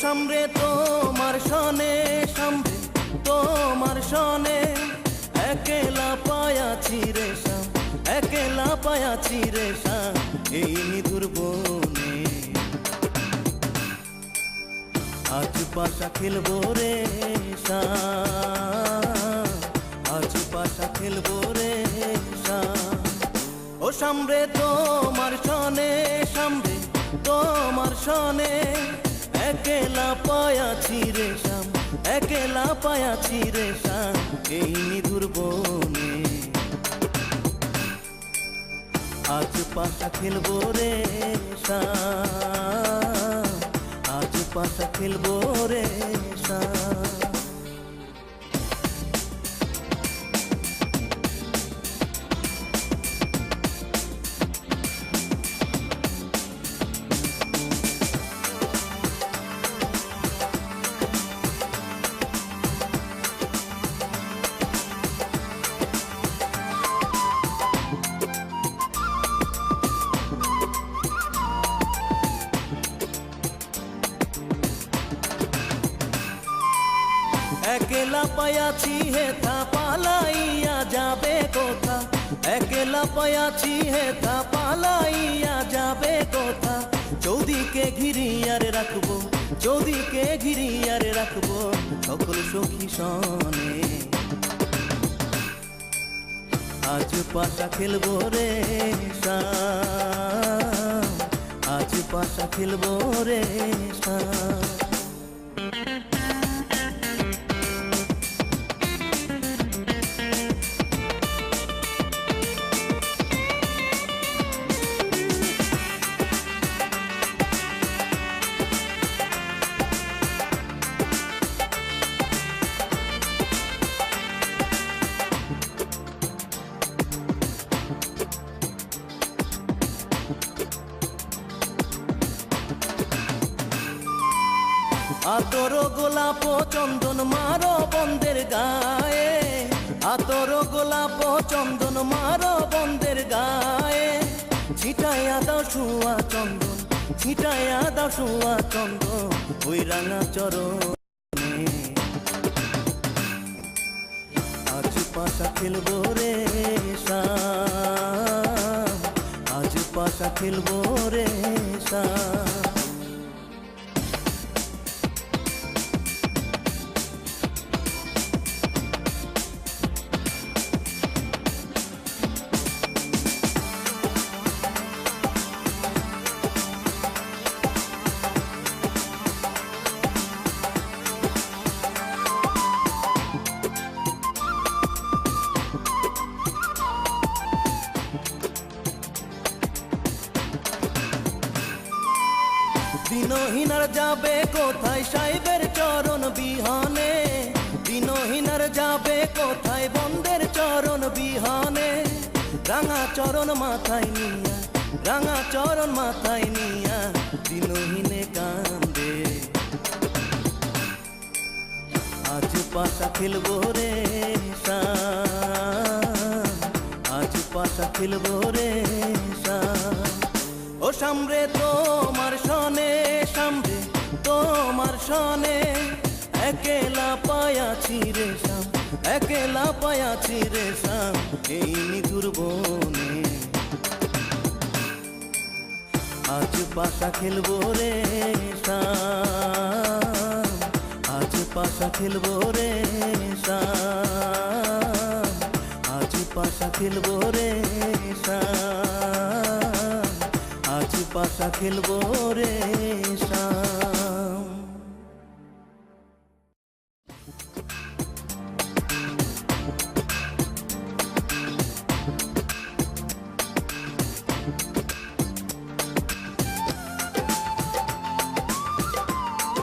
সামরে তোমার সনে, সামরে তোমার সনে একেলা পায়াছি রে শাম, একেলা পায়াছি রে শাম এই নিধুর বনে। আজ পাশা খেলবো রে শাম, আজ পাশা খেলবো রে শাম। ও সামরে তোমার সনে, সামরে তোমার সনে একেলা পায়াছি রে শাম, একেলা পায়াছি রে শাম এই নিধুর বনে। আজ পাশা খেলবো রে শাম, আজ পাশা খেলবো রে শাম। একেলা পায়াছি হেথা পালাইয়া যাবে কোথা, একেলা পায়াছি হেথা পালাইয়া যাবে কোথা। চৌদিকে ঘিরিয়ারে রাখবো, চৌদিকে ঘিরিয়ারে রাখবো সকল সখী সনে। আজ পাশা খেলবো রে শাম, আজ পাশা খেলবো রে শাম। আতর গোলাপ চন্দন মারো বন্দের গায়ে, আতর গোলাপ চন্দন মারো বন্দের গায়ে। ছিটাইয়া দাও শুয়া চন্দন, ছিটাইয়া দাও শুয়া চন্দন ওই রাঙা চরণে। আজ পাশা খেলবো রে শাম, আজ পাশা খেলবো রে শাম। দিনহীনার যাবে কোথায় সাহেবের চরণ বিহানে, দিনহীনার যাবে কোথায় বন্দের চরণ বিহানে। রাঙা চরণ মাথায় নিয়া, রাঙা চরণ মাথায় নিয়া দিনহীনে কান্দে। আজ পাশা খেলবো রে শাম, আজ পাশা খেলবো রে শাম। ও সামরে তোমার সনে, সামরে তোমার সনে একেলা পায়াছি রে শাম, একেলা পায়াছি রে শাম এই নিধুর বনে। আজ পাশা খেলবো রে শাম, আজ পাশা খেলবো রে শাম, আজ পাশা খেলবো রে শাম, আজ পাশা খেলবো রে শাম।